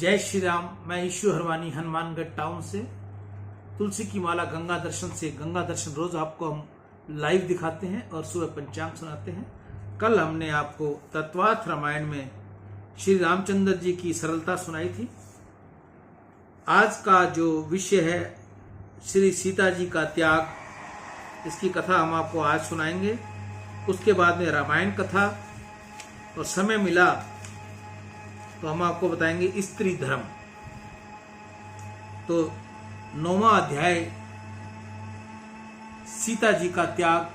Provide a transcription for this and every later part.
जय श्री राम। मैं issue Harwani Hanumangarh town से तुलसी की माला गंगा दर्शन से। गंगा दर्शन रोज आपको हम लाइव दिखाते हैं और सुबह पंचांग सुनाते हैं। कल हमने आपको तत्वार्थ रामायण में श्री रामचंद्र जी की सरलता सुनाई थी। आज का जो विषय है श्री सीता जी का त्याग, इसकी कथा हम आपको आज सुनाएंगे। उसके बाद में रामायण कथा, और समय मिला तो हम आपको बताएंगे स्त्री धर्म। तो 9वां अध्याय सीता जी का त्याग।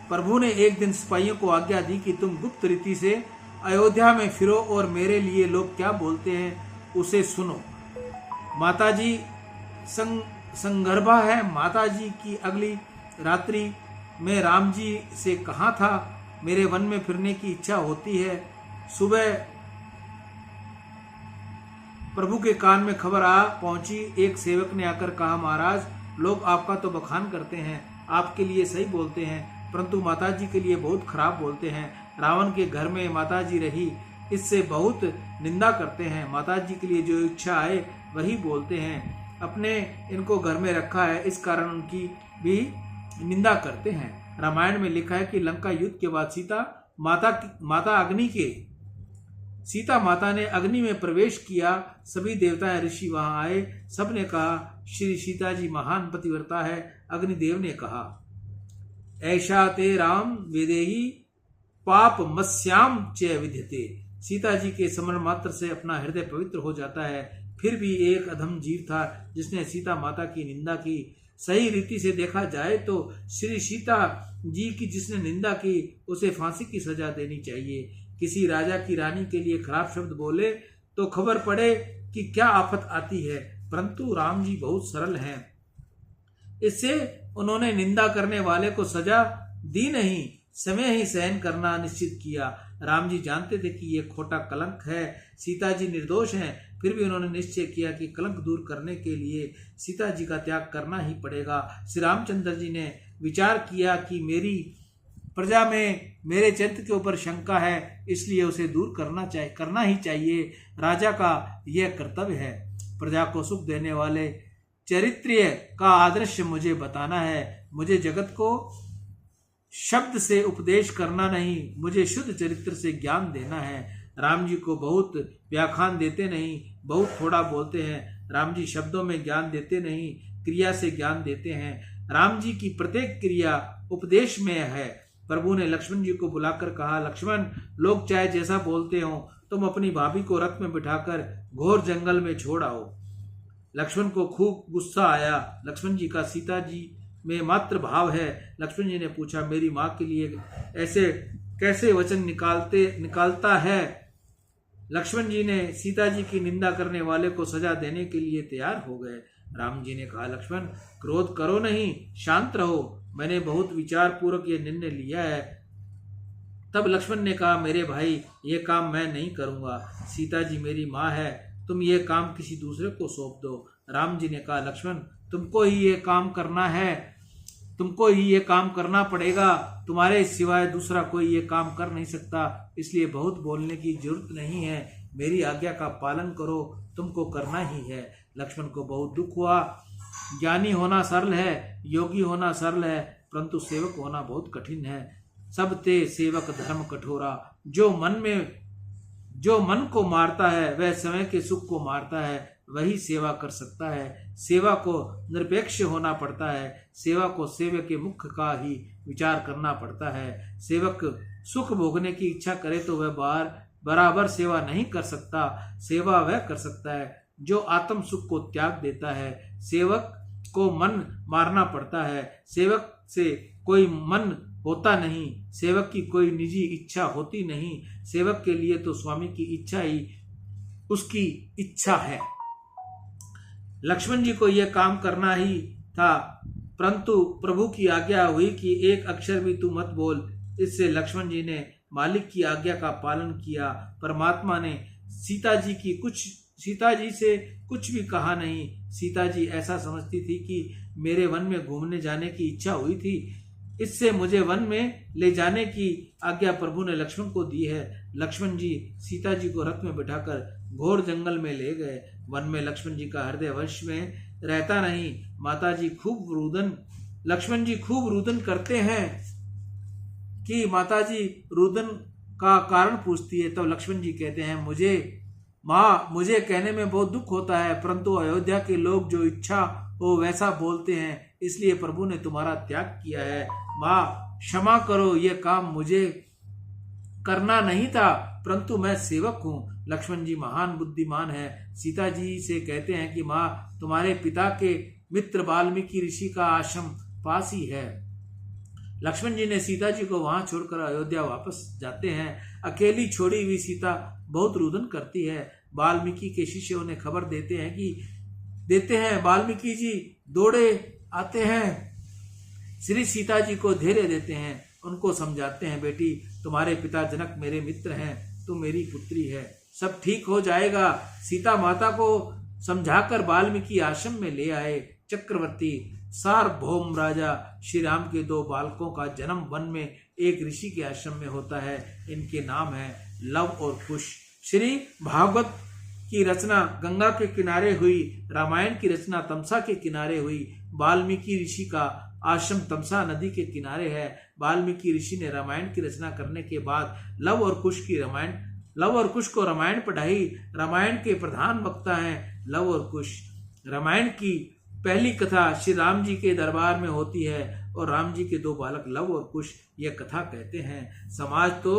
प्रभु ने एक दिन सिपाहियों को आज्ञा दी कि तुम गुप्त रीति से अयोध्या में फिरो और मेरे लिए लोग क्या बोलते हैं उसे सुनो। माताजी संगर्भा है। माताजी की अगली रात्रि में राम जी से कहा था मेरे वन में फिरने की इच्छा होती है। सुबह प्रभु के कान में खबर आ पहुंची। एक सेवक ने आकर कहा, महाराज लोग आपका तो बखान करते हैं, आपके लिए सही बोलते हैं, परंतु माताजी के लिए बहुत खराब बोलते हैं। रावण के घर में माताजी रही, इससे बहुत निंदा करते हैं। माताजी के लिए जो इच्छा आए वही बोलते हैं। अपने इनको घर में रखा है, इस कारण उनकी भी निंदा करते हैं। रामायण में लिखा है कि लंका युद्ध के बाद सीता माता ने अग्नि में प्रवेश किया। सभी देवताएं ऋषि वहां आए। सबने कहा श्री सीता जी महान पतिव्रता है। अग्निदेव ने कहा, ऐशा ते राम वेदेही पाप मस्याम च विद्यते। सीता जी के स्मरण मात्र से अपना हृदय पवित्र हो जाता है। फिर भी एक अधम जीव था जिसने सीता माता की निंदा की। सही रीति से देखा जाए तो श्री सीता जी की जिसने निंदा की उसे फांसी की सजा देनी चाहिए। किसी राजा की रानी के लिए खराब शब्द बोले तो खबर पड़े कि क्या आफत आती है, परंतु राम जी बहुत सरल हैं। इससे उन्होंने निंदा करने वाले को सजा दी नहीं, समय ही सहन करना निश्चित किया। राम जी जानते थे कि यह खोटा कलंक है। सीता जी निर्दोष हैं, फिर भी उन्होंने निश्चय किया कि कलंक दूर करने के लिए सीता जी का त्याग करना ही पड़ेगा। श्री रामचंद्र जी ने विचार किया कि मेरी प्रजा में मेरे चरित्र के ऊपर शंका है, इसलिए उसे दूर करना ही चाहिए। राजा का यह कर्तव्य है। प्रजा को सुख देने वाले चरित्र का आदर्श मुझे बताना है। मुझे जगत को शब्द से उपदेश करना नहीं, मुझे शुद्ध चरित्र से ज्ञान देना है। राम जी को बहुत व्याख्यान देते नहीं, बहुत थोड़ा बोलते हैं। राम जी शब्दों में ज्ञान देते नहीं, क्रिया से ज्ञान देते हैं। राम जी की प्रत्येक क्रिया उपदेश में है। प्रभु ने लक्ष्मण जी को बुलाकर कहा, लक्ष्मण लोग चाहे जैसा बोलते हो, तुम अपनी भाभी को रथ में बिठाकर घोर जंगल में छोड़ आओ। लक्ष्मण को खूब गुस्सा आया। लक्ष्मण जी का सीता जी में मात्र भाव है। लक्ष्मण जी ने पूछा, मेरी माँ के लिए ऐसे कैसे वचन निकालता है। लक्ष्मण जी ने सीता जी की निंदा करने वाले को सजा देने के लिए तैयार हो गए। राम जी ने कहा, लक्ष्मण क्रोध करो नहीं, शांत रहो, मैंने बहुत विचार पूर्वक यह निर्णय लिया है। तब लक्ष्मण ने कहा, मेरे भाई ये काम मैं नहीं करूंगा। सीता जी मेरी माँ है, तुम ये काम किसी दूसरे को सौंप दो। राम जी ने कहा, लक्ष्मण तुमको ही ये काम करना है, तुमको ही ये काम करना पड़ेगा। तुम्हारे सिवाय दूसरा कोई ये काम कर नहीं सकता, इसलिए बहुत बोलने की जरूरत नहीं है। मेरी आज्ञा का पालन करो, तुमको करना ही है। लक्ष्मण को बहुत दुख हुआ। ज्ञानी होना सरल है, योगी होना सरल है, परंतु सेवक होना बहुत कठिन है। सब ते सेवक धर्म कठोरा। जो मन को मारता है वह समय के सुख को मारता है, वही सेवा कर सकता है। सेवा को निरपेक्ष होना पड़ता है। सेवा को सेवक के मुख का ही विचार करना पड़ता है। सेवक सुख भोगने की इच्छा करे तो वह बराबर सेवा नहीं कर सकता। सेवा वह कर सकता है जो आत्म सुख को त्याग देता है। सेवक को मन मारना पड़ता है। सेवक से कोई मन होता नहीं, सेवक की कोई निजी इच्छा होती नहीं। सेवक के लिए तो स्वामी की इच्छा ही उसकी इच्छा है। लक्ष्मण जी को यह काम करना ही था, परंतु प्रभु की आज्ञा हुई कि एक अक्षर भी तू मत बोल। इससे लक्ष्मण जी ने मालिक की आज्ञा का पालन किया। परमात्मा ने सीता जी से कुछ भी कहा नहीं। सीता जी ऐसा समझती थी कि मेरे वन में घूमने जाने की इच्छा हुई थी, इससे मुझे वन में ले जाने की आज्ञा प्रभु ने लक्ष्मण को दी है। लक्ष्मण जी सीता जी को रथ में बिठाकर घोर जंगल में ले गए। वन में लक्ष्मण जी का हृदय वश में रहता नहीं। लक्ष्मण जी खूब रुदन करते हैं कि माता जी रुदन का कारण पूछती है। तब लक्ष्मण जी कहते हैं, मुझे कहने में बहुत दुख होता है, परंतु अयोध्या के लोग जो इच्छा हो वैसा बोलते हैं, इसलिए प्रभु ने तुम्हारा त्याग किया है। माँ क्षमा करो, यह काम मुझे करना नहीं था, परंतु मैं सेवक हूँ। लक्ष्मण जी महान बुद्धिमान है। सीता जी से कहते हैं कि माँ, तुम्हारे पिता के मित्र वाल्मीकि ऋषि का आश्रम पास ही है। लक्ष्मण जी ने सीता जी को वहां छोड़कर अयोध्या वापस जाते हैं। अकेली छोड़ी हुई सीता बहुत रुदन करती है। वाल्मीकि के शिष्य उन्हें खबर देते हैं। वाल्मीकि जी दौड़े आते हैं, श्री सीता जी को धैर्य देते हैं, उनको समझाते हैं, बेटी तुम्हारे पिता जनक मेरे मित्र हैं, तुम मेरी पुत्री है, सब ठीक हो जाएगा। सीता माता को समझाकर वाल्मीकि आश्रम में ले आए। चक्रवर्ती सार्वभौम राजा श्री राम के 2 बालकों का जन्म वन में एक ऋषि के आश्रम में होता है। इनके नाम है लव और कुश। श्री भागवत की रचना गंगा के किनारे हुई, रामायण की रचना तमसा के किनारे हुई। वाल्मीकि ऋषि का आश्रम तमसा नदी के किनारे है। वाल्मीकि ऋषि ने रामायण की रचना करने के बाद लव और कुश को रामायण पढ़ाई। रामायण के प्रधान वक्ता हैं लव और कुश। रामायण की पहली कथा श्री राम जी के दरबार में होती है और राम जी के 2 बालक लव और कुश यह कथा कहते हैं। समाज तो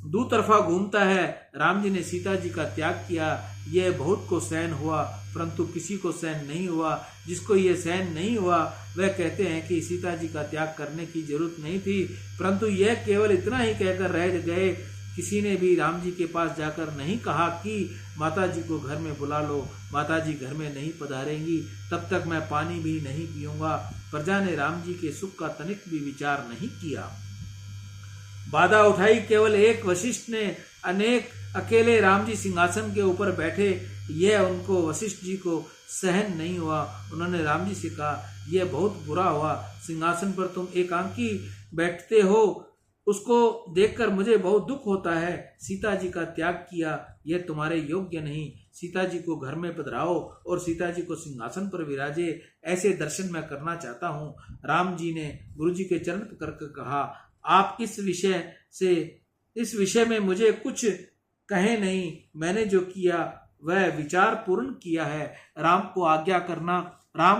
दो तरफा घूमता है। राम जी ने सीता जी का त्याग किया, यह बहुत को सहन हुआ, परंतु किसी को सहन नहीं हुआ। जिसको यह सहन नहीं हुआ वह कहते हैं कि सीता जी का त्याग करने की जरूरत नहीं थी, परंतु यह केवल इतना ही कहकर रह गए। किसी ने भी राम जी के पास जाकर नहीं कहा कि माता जी को घर में बुला लो, माता जी घर में नहीं पधारेंगी तब तक मैं पानी भी नहीं पीऊंगा। प्रजा ने राम जी के सुख का तनिक भी विचार नहीं किया। बाधा उठाई केवल एक वशिष्ठ ने। अनेक अकेले राम जी सिंहासन के ऊपर बैठे, यह उनको वशिष्ठ जी को सहन नहीं हुआ। उन्होंने राम जी से कहा, यह बहुत बुरा हुआ, सिंहासन पर तुम एकांकी बैठते हो, उसको देखकर मुझे बहुत दुख होता है। सीता जी का त्याग किया, यह तुम्हारे योग्य नहीं। सीता जी को घर में पधराओ और सीता जी को सिंहासन पर विराजे, ऐसे दर्शन मैं करना चाहता हूँ। राम जी ने गुरु जी के चरण पकड़ कर कहा, आप इस विषय में मुझे कुछ कहे नहीं, मैंने जो किया वह विचार पूर्ण किया है। राम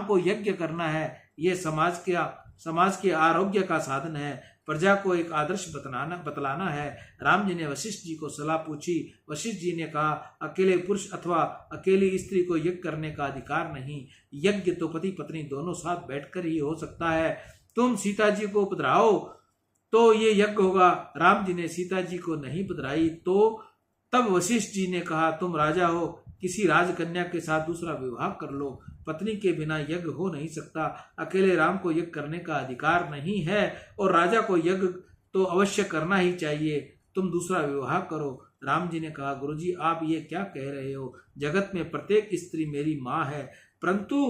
को यज्ञ करना है, यह समाज के आरोग्य का साधन है, प्रजा को एक आदर्श बतलाना है। राम जी ने वशिष्ठ जी को सलाह पूछी। वशिष्ठ जी ने कहा, अकेले पुरुष अथवा अकेली स्त्री को यज्ञ करने का अधिकार नहीं, यज्ञ तो पति पत्नी दोनों साथ बैठकर ही हो सकता है। तुम सीता जी को पधराओ तो ये यज्ञ होगा। राम जी ने सीता जी को नहीं पधराई तो तब वशिष्ठ जी ने कहा, तुम राजा हो, किसी राजकन्या के साथ दूसरा विवाह कर लो, पत्नी के बिना यज्ञ हो नहीं सकता। अकेले राम को यज्ञ करने का अधिकार नहीं है और राजा को यज्ञ तो अवश्य करना ही चाहिए, तुम दूसरा विवाह करो। राम जी ने कहा, गुरुजी आप ये क्या कह रहे हो, जगत में प्रत्येक स्त्री मेरी माँ है, परंतु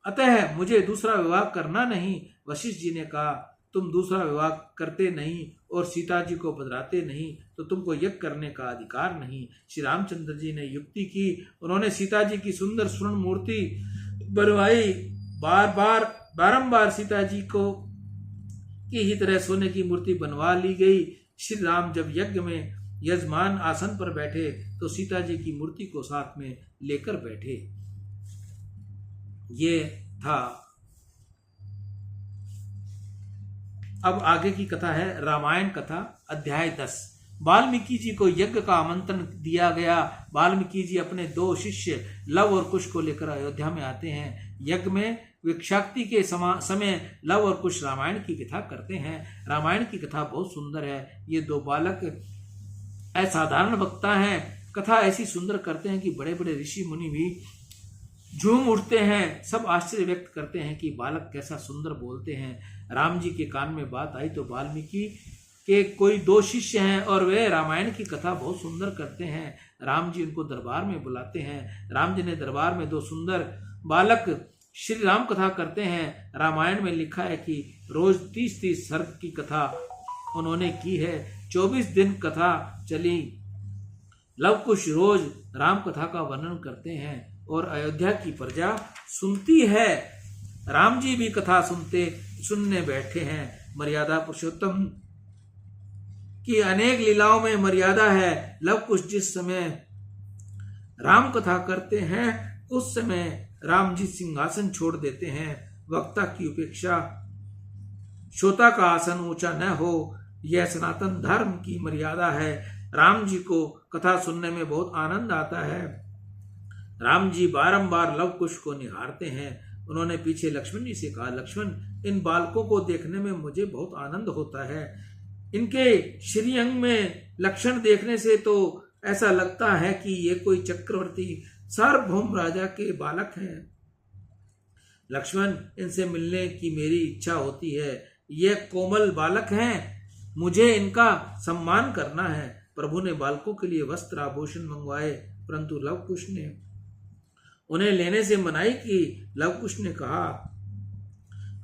अतः मुझे दूसरा विवाह करना नहीं। वशिष्ठ जी ने कहा, तुम दूसरा विवाह करते नहीं और सीता जी को पधराते नहीं तो तुमको यज्ञ करने का अधिकार नहीं। श्री रामचंद्र जी ने युक्ति की, उन्होंने सीता जी की सुंदर स्वर्ण मूर्ति बनवाई। बारंबार सीता जी को की ही तरह सोने की मूर्ति बनवा ली गई। श्री राम जब यज्ञ में यजमान आसन पर बैठे तो सीता जी की मूर्ति को साथ में लेकर बैठे। ये था। अब आगे की कथा है रामायण कथा अध्याय 10। वाल्मीकि जी को यज्ञ का आमंत्रण दिया गया। वाल्मीकि जी अपने 2 शिष्य लव और कुश को लेकर अयोध्या में आते हैं। यज्ञ में विक्षाक्ति के समय लव और कुश रामायण की कथा करते हैं। रामायण की कथा बहुत सुंदर है। ये 2 बालक असाधारण वक्ता हैं। कथा ऐसी सुंदर करते हैं कि बड़े बड़े ऋषि मुनि भी झूम उठते हैं। सब आश्चर्य व्यक्त करते हैं कि बालक कैसा सुंदर बोलते हैं। राम जी के कान में बात आई तो वाल्मीकि के कोई 2 शिष्य हैं और वे रामायण की कथा बहुत सुंदर करते हैं। राम जी उनको दरबार में बुलाते हैं। राम जी ने दरबार में 2 सुंदर बालक श्री राम कथा करते हैं। रामायण में लिखा है कि रोज 30-30 सर्ग की कथा उन्होंने की है। 24 दिन कथा चली। लव कुश रोज राम कथा का वर्णन करते हैं और अयोध्या की प्रजा सुनती है। राम जी भी कथा सुनने बैठे हैं। मर्यादा पुरुषोत्तम की अनेक लीलाओं में मर्यादा है। लव कुश जिस समय राम कथा करते हैं उस समय राम जी सिंहासन छोड़ देते हैं। वक्ता की उपेक्षा, श्रोता का आसन ऊंचा न हो, यह सनातन धर्म की मर्यादा है। राम जी को कथा सुनने में बहुत आनंद आता है। राम जी बारंबार लव कुश को निहारते हैं। उन्होंने पीछे लक्ष्मण जी से कहा, लक्ष्मण, इन बालकों को देखने में मुझे बहुत आनंद होता है। इनके श्रीअंग में लक्षण देखने से तो ऐसा लगता है कि ये कोई चक्रवर्ती सार्वभौम राजा के बालक हैं। लक्ष्मण, इनसे मिलने की मेरी इच्छा होती है। ये कोमल बालक हैं, मुझे इनका सम्मान करना है। प्रभु ने बालकों के लिए वस्त्र आभूषण मंगवाए, परंतु लव कुश ने उन्हें लेने से मनाही की। लव कुश ने कहा,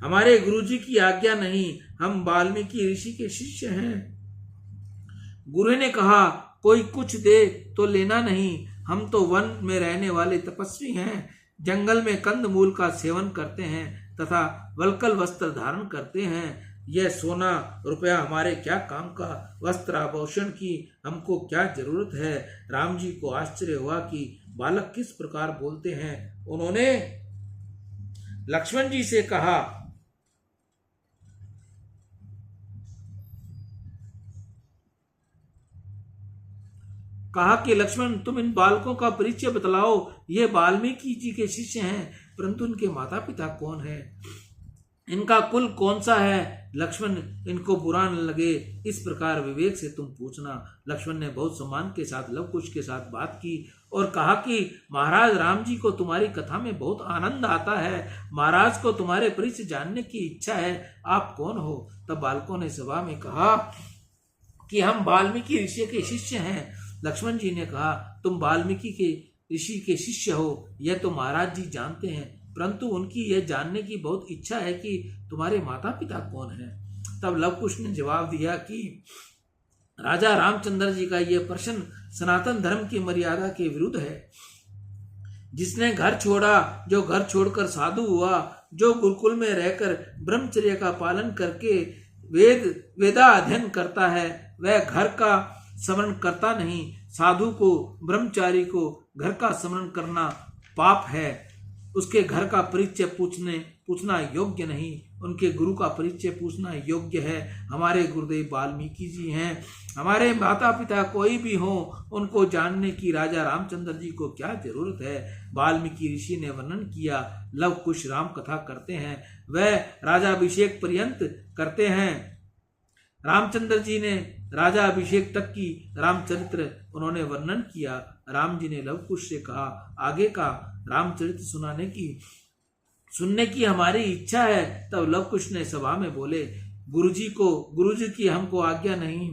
हमारे गुरुजी की आज्ञा नहीं, हम वाल्मीकि ऋषि के शिष्य हैं। गुरु ने कहा, कोई कुछ दे तो लेना नहीं, हम तो वन में रहने वाले तपस्वी हैं, जंगल में कंदमूल का सेवन करते हैं तथा वल्कल वस्त्र धारण करते हैं। यह सोना रुपया हमारे क्या काम का, वस्त्र आभूषण की हमको क्या जरूरत है। राम जी को आश्चर्य हुआ कि बालक किस प्रकार बोलते हैं। उन्होंने लक्ष्मण जी से कहा, कि लक्ष्मण, तुम इन बालकों का परिचय बतलाओ। ये वाल्मीकि जी के शिष्य हैं, परंतु इनके माता पिता कौन है, इनका कुल कौन सा है। लक्ष्मण, इनको बुरा न लगे इस प्रकार विवेक से तुम पूछना। लक्ष्मण ने बहुत सम्मान के साथ लव कुश के साथ बात की और कहा कि महाराज, राम जी को तुम्हारी कथा में बहुत आनंद आता है। महाराज को तुम्हारे परिचय जानने की इच्छा है, आप कौन हो। तब बालकों ने सभा में कहा कि हम वाल्मीकि ऋषि के शिष्य हैं। लक्ष्मण जी ने कहा, तुम वाल्मीकि के ऋषि के शिष्य हो, यह तो महाराज जी जानते हैं, परंतु उनकी यह जानने की बहुत इच्छा है कि तुम्हारे माता पिता कौन हैं। तब लव कुश ने जवाब दिया कि राजा रामचंद्र जी का यह प्रश्न सनातन धर्म की मर्यादा के विरुद्ध है। जिसने घर छोड़ा, जो घर छोड़कर साधु हुआ, जो गुरुकुल में रहकर ब्रह्मचर्य का पालन करके वेदा अध्ययन करता है, वह घर का स्मरण करता नहीं। साधु को, ब्रह्मचारी को घर का स्मरण करना पाप है। उसके घर का परिचय पूछना योग्य नहीं, उनके गुरु का परिचय पूछना योग्य है। हमारे गुरुदेव वाल्मीकि जी हैं, हमारे माता पिता कोई भी हो, उनको जानने की राजा रामचंद्र जी को क्या जरूरत है। वाल्मीकि ऋषि ने वर्णन किया। लव कुश राम कथा करते हैं, वह राजाभिषेक पर्यंत करते हैं। रामचंद्र जी ने राजा अभिषेक तक की रामचरित्र उन्होंने वर्णन किया। राम जी ने लव कुश से कहा, आगे का रामचरित्र सुनने की हमारी इच्छा है। तब लव कुश ने सभा में बोले, गुरुजी की हमको आज्ञा नहीं।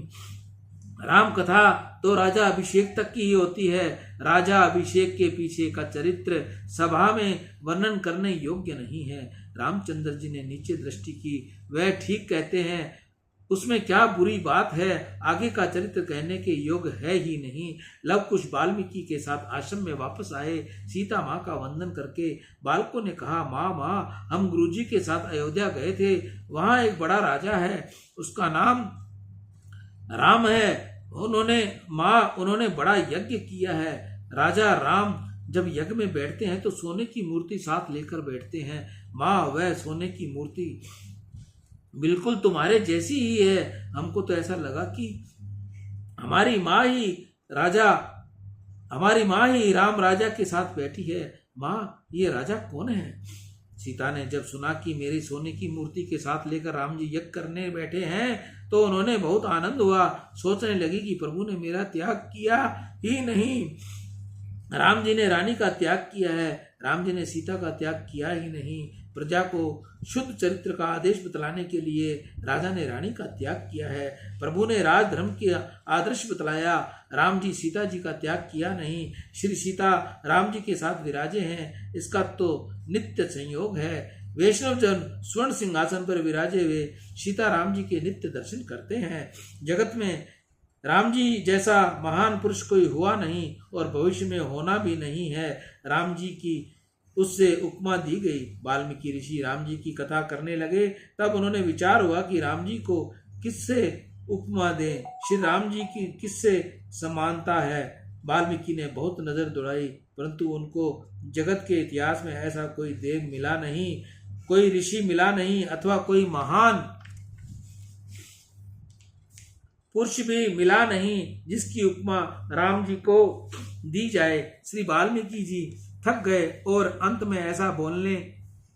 राम कथा तो राजा अभिषेक तक की ही होती है। राजा अभिषेक के पीछे का चरित्र सभा में वर्णन करने योग्य नहीं है। रामचंद्र जी ने नीचे दृष्टि की, वह ठीक कहते हैं, उसमें क्या बुरी बात है। आगे का चरित्र कहने के योग्य है ही नहीं। लव कुश वाल्मीकि के साथ आश्रम में वापस आए। सीता माँ का वंदन करके बालकों ने कहा, माँ, हम गुरुजी के साथ अयोध्या गए थे। वहाँ एक बड़ा राजा है, उसका नाम राम है। उन्होंने बड़ा यज्ञ किया है। राजा राम जब यज्ञ में बैठते हैं तो सोने की मूर्ति साथ लेकर बैठते हैं। माँ, वह सोने की मूर्ति बिल्कुल तुम्हारे जैसी ही है। हमको तो ऐसा लगा कि हमारी माँ ही राम राजा के साथ बैठी है। माँ, ये राजा कौन है। सीता ने जब सुना कि मेरी सोने की मूर्ति के साथ लेकर राम जी यज्ञ करने बैठे हैं तो उन्होंने बहुत आनंद हुआ। सोचने लगी कि प्रभु ने मेरा त्याग किया ही नहीं, राम जी ने रानी का त्याग किया है, राम जी ने सीता का त्याग किया ही नहीं। प्रजा को शुद्ध चरित्र का आदेश बतलाने के लिए राजा ने रानी का त्याग किया है। प्रभु ने राजधर्म के आदर्श बतलाया, राम जी सीता जी का त्याग किया नहीं। श्री सीता राम जी के साथ विराजे हैं, इसका तो नित्य संयोग है। वैष्णव जन स्वर्ण सिंहासन पर विराजे हुए सीता राम जी के नित्य दर्शन करते हैं। जगत में राम जी जैसा महान पुरुष कोई हुआ नहीं और भविष्य में होना भी नहीं है। राम जी की उससे उपमा दी गई। वाल्मीकि ऋषि राम जी की कथा करने लगे। तब उन्होंने विचार हुआ कि राम जी को किससे उपमा दें, श्री राम जी की किससे समानता है। वाल्मीकि ने बहुत नजर दौड़ाई, परंतु उनको जगत के इतिहास में ऐसा कोई देव मिला नहीं, कोई ऋषि मिला नहीं, अथवा कोई महान पुरुष भी मिला नहीं जिसकी उपमा राम जी को दी जाए। श्री वाल्मीकि जी थक गए और अंत में ऐसा बोलने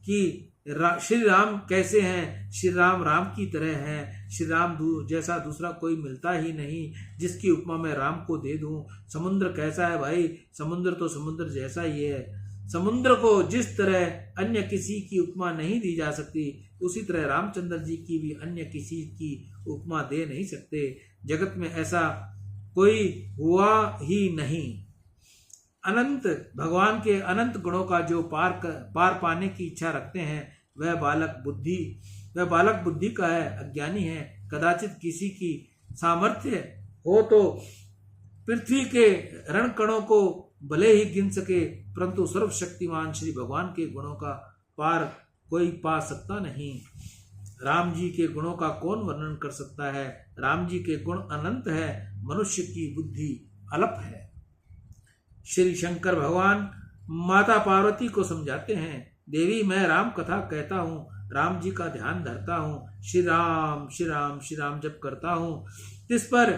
कि श्री राम कैसे हैं, श्री राम राम की तरह हैं, श्री राम जैसा दूसरा कोई मिलता ही नहीं जिसकी उपमा मैं राम को दे दूं। समुद्र कैसा है भाई, समुद्र तो समुद्र जैसा ही है। समुद्र को जिस तरह अन्य किसी की उपमा नहीं दी जा सकती, उसी तरह रामचंद्र जी की भी अन्य किसी की उपमा दे नहीं सकते। जगत में ऐसा कोई हुआ ही नहीं। अनंत भगवान के अनंत गुणों का जो पार पाने की इच्छा रखते हैं, वह बालक बुद्धि का है, अज्ञानी है। कदाचित किसी की सामर्थ्य हो तो पृथ्वी के रणकणों को भले ही गिन सके, परंतु सर्वशक्तिमान श्री भगवान के गुणों का पार कोई पा सकता नहीं। राम जी के गुणों का कौन वर्णन कर सकता है। राम जी के गुण अनंत है, मनुष्य की बुद्धि अल्प है। श्री शंकर भगवान माता पार्वती को समझाते हैं, देवी मैं राम कथा कहता हूँ, राम जी का ध्यान धरता हूँ, श्री राम श्री राम श्री राम जप करता हूँ। इस पर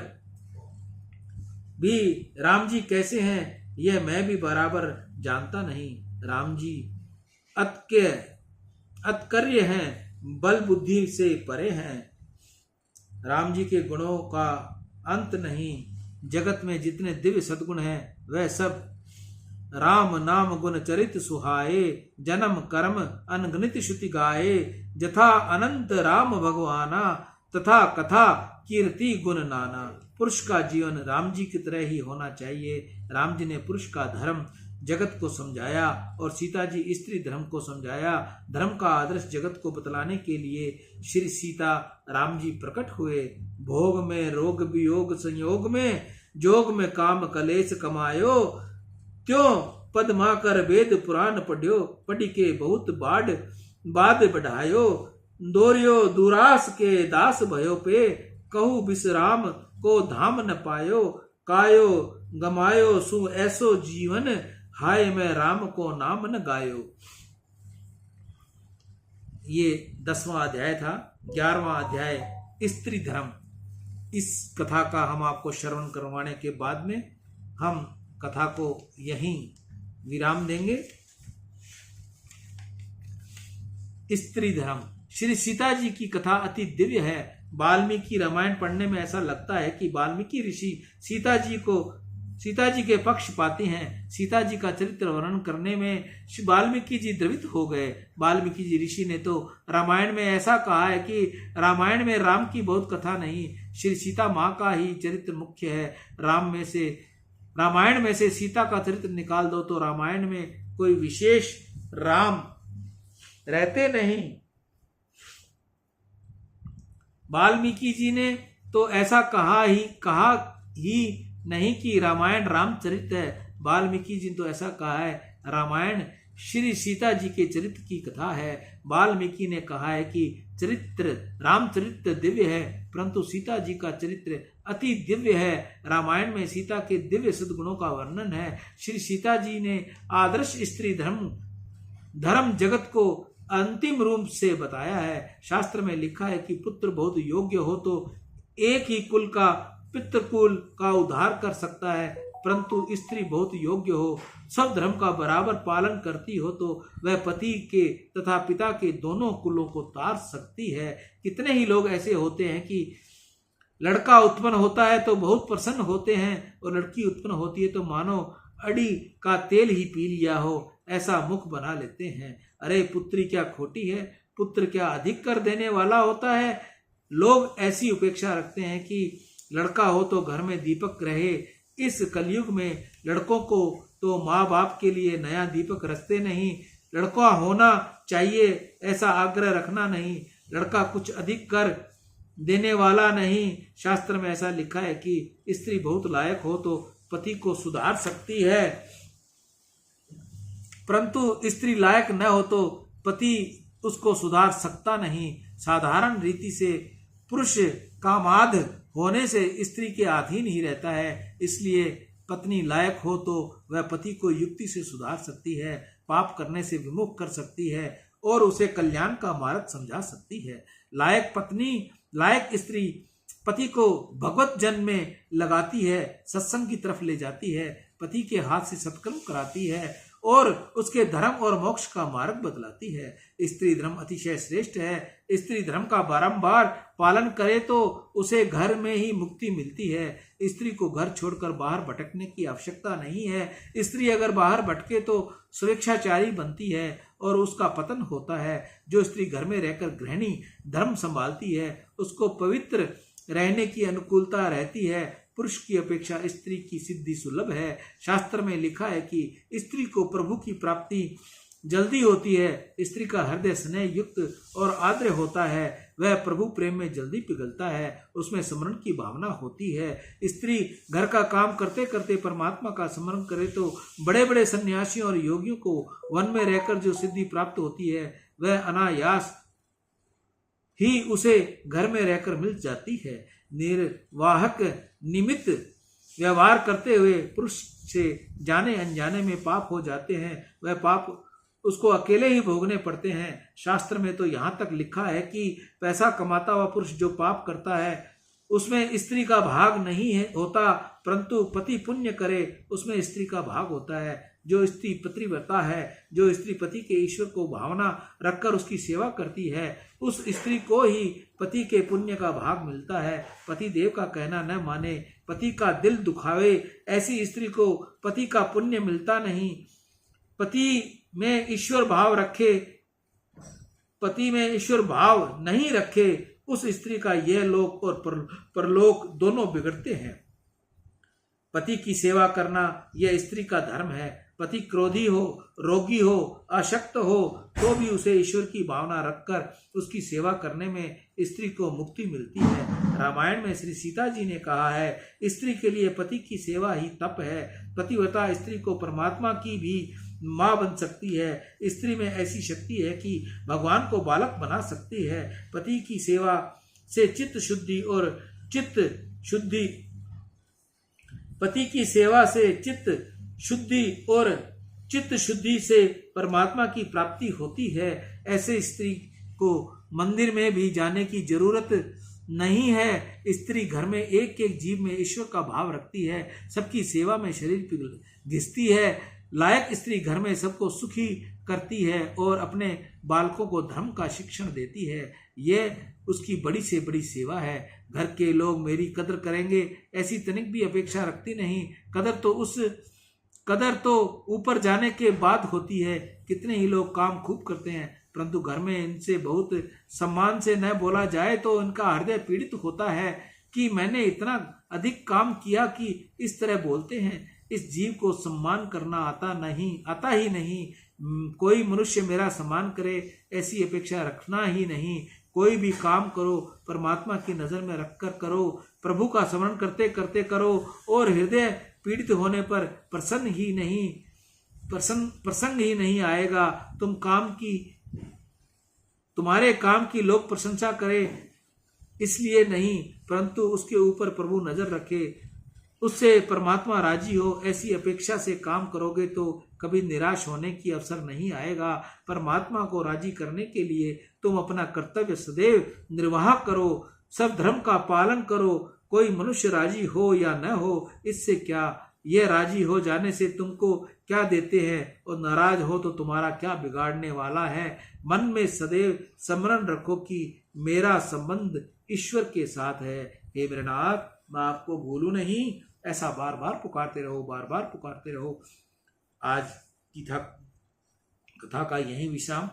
भी राम जी कैसे हैं यह मैं भी बराबर जानता नहीं। राम जी अतकर्य हैं, बल बुद्धि से परे हैं। राम जी के गुणों का अंत नहीं। जगत में जितने दिव्य सद्गुण हैं वह सब राम नाम गुण चरित सुहाए, जन्म कर्म अनगणित श्रुति गाए। जथा अनंत राम भगवाना, तथा कथा कीर्ति गुण नाना। पुरुष का जीवन राम जी की तरह ही होना चाहिए। राम जी ने पुरुष का धर्म जगत को समझाया और सीता जी स्त्री धर्म को समझाया। धर्म का आदर्श जगत को बतलाने के लिए श्री सीता राम जी प्रकट हुए। भोग में रोग वियोग संयोग में, जोग में काम कलेश कमायो। त्यों पदमा कर वेद पुराण पढ़ियो, पढ़ी के बहुत बाद बढ़ायो। दोरियो दुरास के दास भयो पे, कहू विश्राम को धाम न पायो। कायो गमायो सु ऐसो जीवन, हाय मैं राम को नाम न गायो। ये 10वां अध्याय था। 11वां अध्याय स्त्री धर्म। इस कथा का हम आपको श्रवण करवाने के बाद में हम कथा को यहीं विराम देंगे। स्त्री धर्म। श्री सीता जी की कथा अति दिव्य है। वाल्मीकि रामायण पढ़ने में ऐसा लगता है कि वाल्मीकि ऋषि सीता जी के पक्ष पाते हैं। सीता जी का चरित्र वर्णन करने में वाल्मीकि जी द्रवित हो गए। वाल्मीकि जी ऋषि ने तो रामायण में ऐसा कहा है कि रामायण में राम की बहुत कथा नहीं, श्री सीता माँ का ही चरित्र मुख्य है। रामायण में से सीता का चरित्र निकाल दो तो रामायण में कोई विशेष राम रहते नहीं। वाल्मीकि जी ने तो ऐसा कहा ही नहीं कि रामायण रामचरित है। वाल्मीकि जी ने तो ऐसा कहा है रामायण श्री सीता जी के चरित्र की कथा है। वाल्मीकि ने कहा है कि रामचरित्र दिव्य है, परंतु सीता जी का चरित्र अति दिव्य है। रामायण में सीता के दिव्य सद्गुणों का वर्णन है। श्री सीता जी ने आदर्श स्त्री धर्म जगत को अंतिम रूप से बताया है। शास्त्र में लिखा है कि पुत्र बहुत योग्य हो तो एक ही कुल का पितृकुल का उद्धार कर सकता है, परंतु स्त्री बहुत योग्य हो, सब धर्म का बराबर पालन करती हो तो वह पति के तथा पिता के दोनों कुलों को तार सकती है। कितने ही लोग ऐसे होते हैं कि लड़का उत्पन्न होता है तो बहुत प्रसन्न होते हैं और लड़की उत्पन्न होती है तो मानो अड़ी का तेल ही पी लिया हो ऐसा मुख बना लेते हैं। अरे पुत्री क्या खोटी है, पुत्र क्या अधिक कर देने वाला होता है। लोग ऐसी उपेक्षा रखते हैं कि लड़का हो तो घर में दीपक रहे। इस कलयुग में लड़कों को तो माँ बाप के लिए नया दीपक रखते नहीं। लड़का होना चाहिए ऐसा आग्रह रखना नहीं। लड़का कुछ अधिक कर देने वाला नहीं। शास्त्र में ऐसा लिखा है कि स्त्री बहुत लायक हो तो पति को सुधार सकती है, परंतु स्त्री लायक न हो तो पति उसको सुधार सकता नहीं। साधारण रीति से पुरुष कामाध होने से स्त्री के अधीन ही रहता है, इसलिए पत्नी लायक हो तो वह पति को युक्ति से सुधार सकती है, पाप करने से विमुख कर सकती है और उसे कल्याण का मार्ग समझा सकती है। लायक पत्नी, लायक स्त्री पति को भगवत जन में लगाती है, सत्संग की तरफ ले जाती है, पति के हाथ से सत्कर्म कराती है और उसके धर्म और मोक्ष का मार्ग बतलाती है। स्त्री धर्म अतिशय श्रेष्ठ है। स्त्री धर्म का बारंबार पालन करे तो उसे घर में ही मुक्ति मिलती है। स्त्री को घर छोड़कर बाहर भटकने की आवश्यकता नहीं है। स्त्री अगर बाहर भटके तो स्वेच्छाचारी बनती है और उसका पतन होता है। जो स्त्री घर में रहकर गृहिणी धर्म संभालती है उसको पवित्र रहने की अनुकूलता रहती है। पुरुष की अपेक्षा स्त्री की सिद्धि सुलभ है। शास्त्र में लिखा है कि स्त्री को प्रभु की प्राप्ति जल्दी होती है। स्त्री का हृदय स्नेह युक्त और आर्द्र होता है, वह प्रभु प्रेम में जल्दी पिघलता है, उसमें स्मरण की भावना होती है। स्त्री घर का काम करते करते परमात्मा का स्मरण करे तो बड़े बड़े सन्यासियों और योगियों को वन में रहकर जो सिद्धि प्राप्त होती है वह अनायास ही उसे घर में रहकर मिल जाती है। निर्वाहक निमित्त व्यवहार करते हुए पुरुष से जाने अनजाने में पाप हो जाते हैं, वह पाप उसको अकेले ही भोगने पड़ते हैं। शास्त्र में तो यहाँ तक लिखा है कि पैसा कमाता हुआ पुरुष जो पाप करता है उसमें स्त्री का भाग नहीं है होता, परंतु पति पुण्य करे उसमें स्त्री का भाग होता है। जो स्त्री पतिव्रता है, जो स्त्री पति के ईश्वर को भावना रखकर उसकी सेवा करती है, उस स्त्री को ही पति के पुण्य का भाग मिलता है। पति देव का कहना न माने, पति का दिल दुखावे, ऐसी स्त्री को पति का पुण्य मिलता नहीं। पति में ईश्वर भाव रखे, पति में ईश्वर भाव नहीं रखे, उस स्त्री का यह लोक और परलोक दोनों बिगड़ते हैं। पति की सेवा करना यह स्त्री का धर्म है। पति क्रोधी हो, रोगी हो, अशक्त हो तो भी उसे ईश्वर की भावना रखकर उसकी सेवा करने में स्त्री को मुक्ति मिलती है। रामायण में श्री सीता जी ने कहा है, स्त्री के लिए पति की सेवा ही तप है। पतिव्रता स्त्री को परमात्मा की भी माँ बन सकती है। स्त्री में ऐसी शक्ति है कि भगवान को बालक बना सकती है। पति की सेवा से चित्त शुद्धि और चित्त शुद्धि पति की सेवा से चित्त शुद्धि और चित्त शुद्धि से परमात्मा की प्राप्ति होती है। ऐसे स्त्री को मंदिर में भी जाने की जरूरत नहीं है। स्त्री घर में एक एक जीव में ईश्वर का भाव रखती है, सबकी सेवा में शरीर घिसती है। लायक स्त्री घर में सबको सुखी करती है और अपने बालकों को धर्म का शिक्षण देती है। यह उसकी बड़ी से बड़ी सेवा है। घर के लोग मेरी कदर करेंगे ऐसी तनिक भी अपेक्षा रखती नहीं। कदर तो ऊपर जाने के बाद होती है। कितने ही लोग काम खूब करते हैं, परंतु घर में इनसे बहुत सम्मान से न बोला जाए तो इनका हृदय पीड़ित होता है कि मैंने इतना अधिक काम किया कि इस तरह बोलते हैं। इस जीव को सम्मान करना आता ही नहीं। कोई मनुष्य मेरा सम्मान करे ऐसी अपेक्षा रखना ही नहीं। कोई भी काम करो परमात्मा की नजर में रखकर करो, प्रभु का स्मरण करते करते करो और हृदय पीड़ित होने पर प्रसंग ही नहीं आएगा। तुम्हारे काम की लोग प्रशंसा करें इसलिए नहीं, परंतु उसके ऊपर प्रभु नजर रखे, उससे परमात्मा राजी हो ऐसी अपेक्षा से काम करोगे तो कभी निराश होने की अवसर नहीं आएगा। परमात्मा को राजी करने के लिए तुम अपना कर्तव्य सदैव निर्वाह करो, सब धर्म का पालन करो। कोई मनुष्य राजी हो या न हो इससे क्या, यह राजी हो जाने से तुमको क्या देते हैं और नाराज हो तो तुम्हारा क्या बिगाड़ने वाला है। मन में सदैव स्मरण रखो कि मेरा संबंध ईश्वर के साथ है। हे मेरे नाथ, मैं आपको भूलूं नहीं, ऐसा बार बार पुकारते रहो। आज की कथा का यही विश्राम।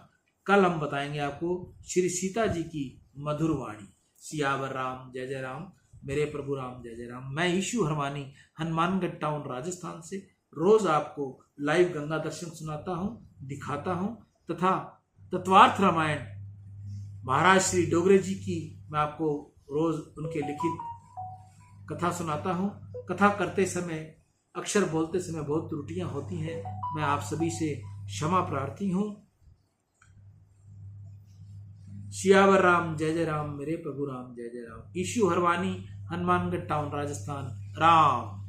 कल हम बताएंगे आपको श्री सीता जी की मधुर वाणी। सियावर राम, जय जय राम। मेरे प्रभु राम, जय जय राम। मैं ईशु हरवानी, हनुमानगढ़ टाउन, राजस्थान से रोज आपको लाइव गंगा दर्शन सुनाता हूँ, दिखाता हूँ तथा तत्वार्थ रामायण महाराज श्री डोगरे जी की मैं आपको रोज उनके लिखित कथा सुनाता हूँ। कथा करते समय, अक्षर बोलते समय बहुत त्रुटियां होती हैं, मैं आप सभी से क्षमा प्रार्थी हूँ। सियावर राम जय जय राम, मेरे प्रभु राम जय जय राम। ईशु हरवानी, हनुमानगढ़ टाउन, राजस्थान। राम।